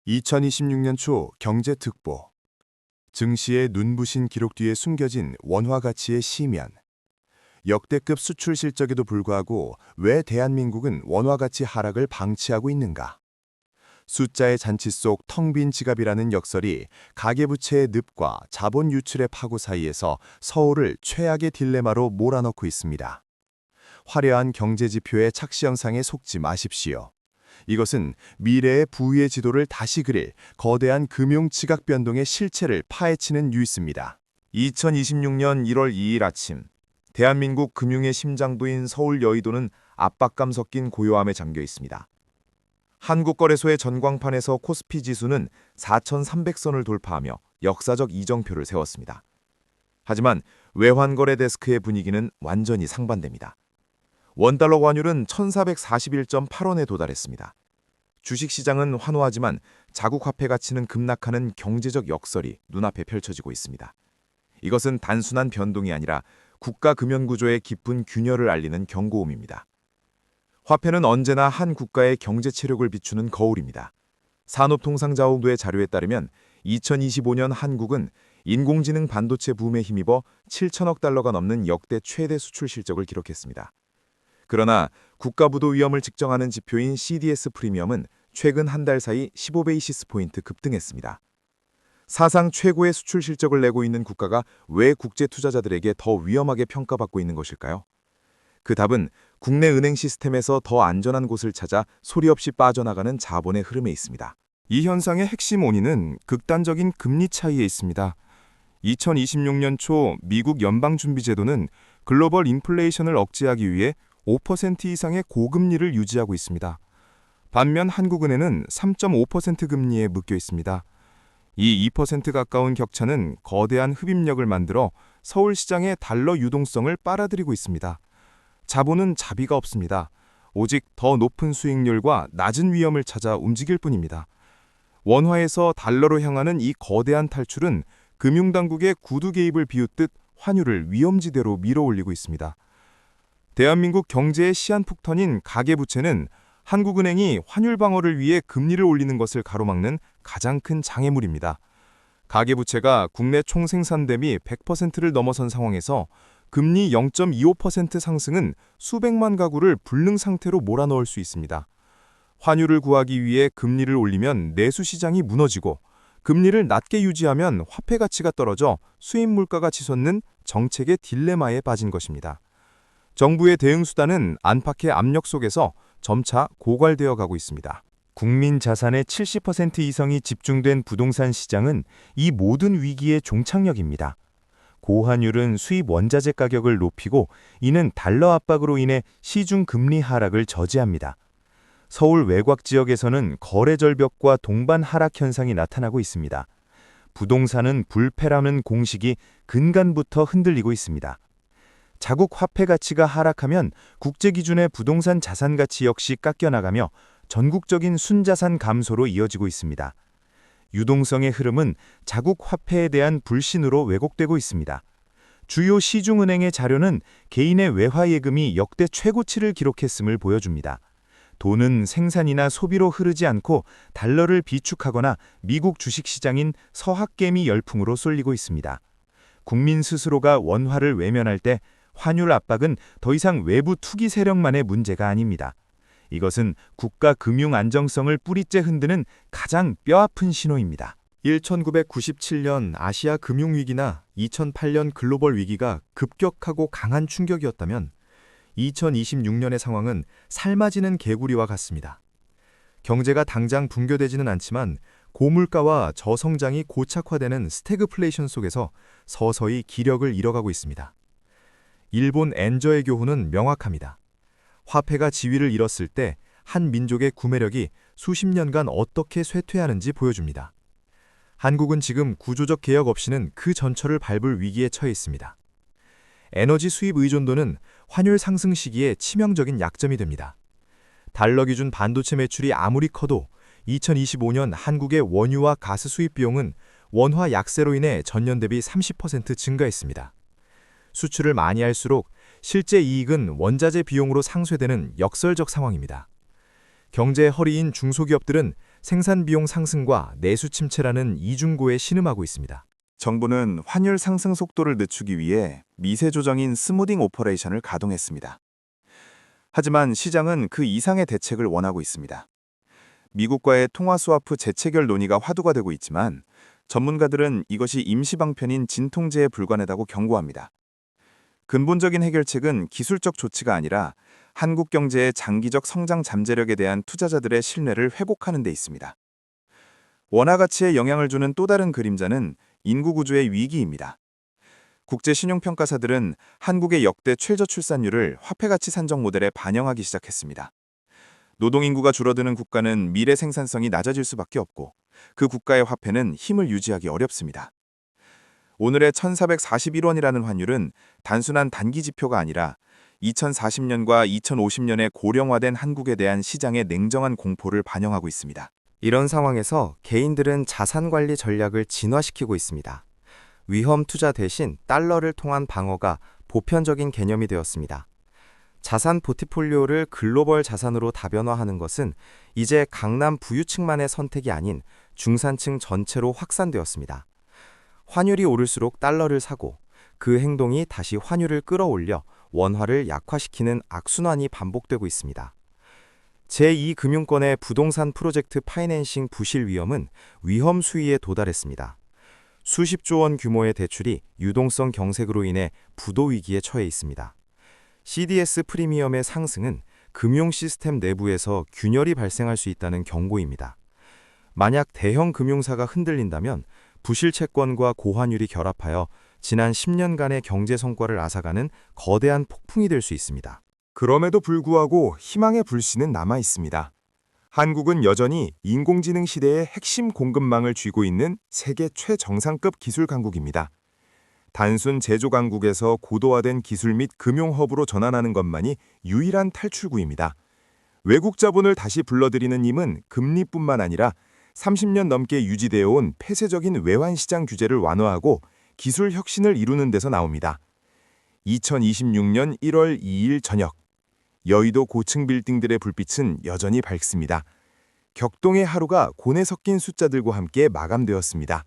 2026년 초 경제특보. 증시의 눈부신 기록 뒤에 숨겨진 원화 가치의 시면. 역대급 수출 실적에도 불구하고 왜 대한민국은 원화 가치 하락을 방치하고 있는가? 숫자의 잔치 속 텅 빈 지갑이라는 역설이 가계부채의 늪과 자본 유출의 파고 사이에서 서울을 최악의 딜레마로 몰아넣고 있습니다. 화려한 경제지표의 착시 현상에 속지 마십시오. 이것은 미래의 부의 지도를 다시 그릴 거대한 금융 지각 변동의 실체를 파헤치는 뉴스입니다. 2026년 1월 2일 아침, 대한민국 금융의 심장부인 서울 여의도는 압박감 섞인 고요함에 잠겨 있습니다. 한국거래소의 전광판에서 코스피 지수는 4,300선을 돌파하며 역사적 이정표를 세웠습니다. 하지만 외환거래 데스크의 분위기는 완전히 상반됩니다. 원달러 환율은 1,441.8원에 도달했습니다. 주식시장은 환호하지만 자국 화폐 가치는 급락하는 경제적 역설이 눈앞에 펼쳐지고 있습니다. 이것은 단순한 변동이 아니라 국가 금연구조의 깊은 균열을 알리는 경고음입니다. 화폐는 언제나 한 국가의 경제 체력을 비추는 거울입니다. 산업통상자원부의 자료에 따르면 2025년 한국은 인공지능 반도체 붐에 힘입어 7천억 달러가 넘는 역대 최대 수출 실적을 기록했습니다. 그러나 국가부도 위험을 측정하는 지표인 CDS 프리미엄은 최근 한 달 사이 15베이시스 포인트 급등했습니다. 사상 최고의 수출 실적을 내고 있는 국가가 왜 국제 투자자들에게 더 위험하게 평가받고 있는 것일까요? 그 답은 국내 은행 시스템에서 더 안전한 곳을 찾아 소리 없이 빠져나가는 자본의 흐름에 있습니다. 이 현상의 핵심 원인은 극단적인 금리 차이에 있습니다. 2026년 초 미국 연방준비제도는 글로벌 인플레이션을 억제하기 위해 5% 이상의 고금리를 유지하고 있습니다. 반면 한국은행은 3.5% 금리에 묶여 있습니다. 이 2% 가까운 격차는 거대한 흡입력을 만들어 서울시장의 달러 유동성을 빨아들이고 있습니다. 자본은 자비가 없습니다. 오직 더 높은 수익률과 낮은 위험을 찾아 움직일 뿐입니다. 원화에서 달러로 향하는 이 거대한 탈출은 금융당국의 구두 개입을 비웃듯 환율을 위험지대로 밀어올리고 있습니다. 대한민국 경제의 시한폭탄인 가계부채는 한국은행이 환율 방어를 위해 금리를 올리는 것을 가로막는 가장 큰 장애물입니다. 가계부채가 국내 총생산 대비 100%를 넘어선 상황에서 금리 0.25% 상승은 수백만 가구를 불능 상태로 몰아넣을 수 있습니다. 환율을 구하기 위해 금리를 올리면 내수 시장이 무너지고 금리를 낮게 유지하면 화폐 가치가 떨어져 수입 물가가 치솟는 정책의 딜레마에 빠진 것입니다. 정부의 대응 수단은 안팎의 압력 속에서 점차 고갈되어 가고 있습니다. 국민 자산의 70% 이상이 집중된 부동산 시장은 이 모든 위기의 종착역입니다. 고환율은 수입 원자재 가격을 높이고 이는 달러 압박으로 인해 시중 금리 하락을 저지합니다. 서울 외곽 지역에서는 거래 절벽과 동반 하락 현상이 나타나고 있습니다. 부동산은 불패라는 공식이 근간부터 흔들리고 있습니다. 자국 화폐 가치가 하락하면 국제 기준의 부동산 자산 가치 역시 깎여나가며 전국적인 순자산 감소로 이어지고 있습니다. 유동성의 흐름은 자국 화폐에 대한 불신으로 왜곡되고 있습니다. 주요 시중은행의 자료는 개인의 외화 예금이 역대 최고치를 기록했음을 보여줍니다. 돈은 생산이나 소비로 흐르지 않고 달러를 비축하거나 미국 주식시장인 서학개미 열풍으로 쏠리고 있습니다. 국민 스스로가 원화를 외면할 때 환율 압박은 더 이상 외부 투기 세력만의 문제가 아닙니다. 이것은 국가 금융 안정성을 뿌리째 흔드는 가장 뼈아픈 신호입니다. 1997년 아시아 금융위기나 2008년 글로벌 위기가 급격하고 강한 충격이었다면 2026년의 상황은 삶아지는 개구리와 같습니다. 경제가 당장 붕괴되지는 않지만 고물가와 저성장이 고착화되는 스태그플레이션 속에서 서서히 기력을 잃어가고 있습니다. 일본 엔저의 교훈은 명확합니다. 화폐가 지위를 잃었을 때 한 민족의 구매력이 수십 년간 어떻게 쇠퇴하는지 보여줍니다. 한국은 지금 구조적 개혁 없이는 그 전철을 밟을 위기에 처해 있습니다. 에너지 수입 의존도는 환율 상승 시기에 치명적인 약점이 됩니다. 달러 기준 반도체 매출이 아무리 커도 2025년 한국의 원유와 가스 수입 비용은 원화 약세로 인해 전년 대비 30% 증가했습니다. 수출을 많이 할수록 실제 이익은 원자재 비용으로 상쇄되는 역설적 상황입니다. 경제의 허리인 중소기업들은 생산 비용 상승과 내수 침체라는 이중고에 신음하고 있습니다. 정부는 환율 상승 속도를 늦추기 위해 미세 조정인 스무딩 오퍼레이션을 가동했습니다. 하지만 시장은 그 이상의 대책을 원하고 있습니다. 미국과의 통화 스와프 재체결 논의가 화두가 되고 있지만 전문가들은 이것이 임시 방편인 진통제에 불과하다고 경고합니다. 근본적인 해결책은 기술적 조치가 아니라 한국 경제의 장기적 성장 잠재력에 대한 투자자들의 신뢰를 회복하는 데 있습니다. 원화 가치에 영향을 주는 또 다른 그림자는 인구 구조의 위기입니다. 국제 신용평가사들은 한국의 역대 최저 출산율을 화폐 가치 산정 모델에 반영하기 시작했습니다. 노동인구가 줄어드는 국가는 미래 생산성이 낮아질 수밖에 없고 그 국가의 화폐는 힘을 유지하기 어렵습니다. 오늘의 1,441원이라는 환율은 단순한 단기 지표가 아니라 2040년과 2050년에 고령화된 한국에 대한 시장의 냉정한 공포를 반영하고 있습니다. 이런 상황에서 개인들은 자산 관리 전략을 진화시키고 있습니다. 위험 투자 대신 달러를 통한 방어가 보편적인 개념이 되었습니다. 자산 포트폴리오를 글로벌 자산으로 다변화하는 것은 이제 강남 부유층만의 선택이 아닌 중산층 전체로 확산되었습니다. 환율이 오를수록 달러를 사고 그 행동이 다시 환율을 끌어올려 원화를 약화시키는 악순환이 반복되고 있습니다. 제2금융권의 부동산 프로젝트 파이낸싱 부실 위험은 위험 수위에 도달했습니다. 수십조 원 규모의 대출이 유동성 경색으로 인해 부도 위기에 처해 있습니다. CDS 프리미엄의 상승은 금융 시스템 내부에서 균열이 발생할 수 있다는 경고입니다. 만약 대형 금융사가 흔들린다면 부실 채권과 고환율이 결합하여 지난 10년간의 경제 성과를 앗아가는 거대한 폭풍이 될 수 있습니다. 그럼에도 불구하고 희망의 불씨는 남아 있습니다. 한국은 여전히 인공지능 시대의 핵심 공급망을 쥐고 있는 세계 최정상급 기술 강국입니다. 단순 제조 강국에서 고도화된 기술 및 금융 허브로 전환하는 것만이 유일한 탈출구입니다. 외국 자본을 다시 불러들이는 힘은 금리뿐만 아니라 30년 넘게 유지되어 온 폐쇄적인 외환시장 규제를 완화하고 기술 혁신을 이루는 데서 나옵니다. 2026년 1월 2일 저녁, 여의도 고층 빌딩들의 불빛은 여전히 밝습니다. 격동의 하루가 곤에 섞인 숫자들과 함께 마감되었습니다.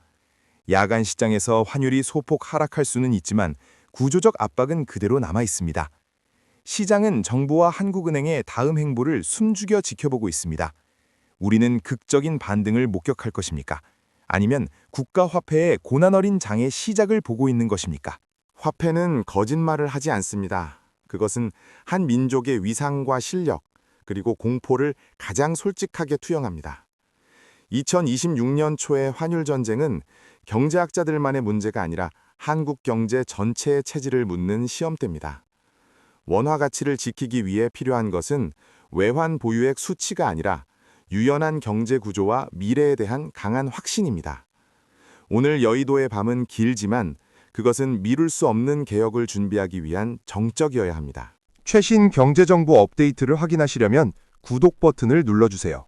야간 시장에서 환율이 소폭 하락할 수는 있지만 구조적 압박은 그대로 남아 있습니다. 시장은 정부와 한국은행의 다음 행보를 숨죽여 지켜보고 있습니다. 우리는 극적인 반등을 목격할 것입니까? 아니면 국가 화폐의 고난 어린 장의 시작을 보고 있는 것입니까? 화폐는 거짓말을 하지 않습니다. 그것은 한 민족의 위상과 실력, 그리고 공포를 가장 솔직하게 투영합니다. 2026년 초의 환율 전쟁은 경제학자들만의 문제가 아니라 한국 경제 전체의 체질을 묻는 시험대입니다. 원화 가치를 지키기 위해 필요한 것은 외환 보유액 수치가 아니라 유연한 경제 구조와 미래에 대한 강한 확신입니다. 오늘 여의도의 밤은 길지만 그것은 미룰 수 없는 개혁을 준비하기 위한 정적이어야 합니다. 최신 경제정보 업데이트를 확인하시려면 구독 버튼을 눌러주세요.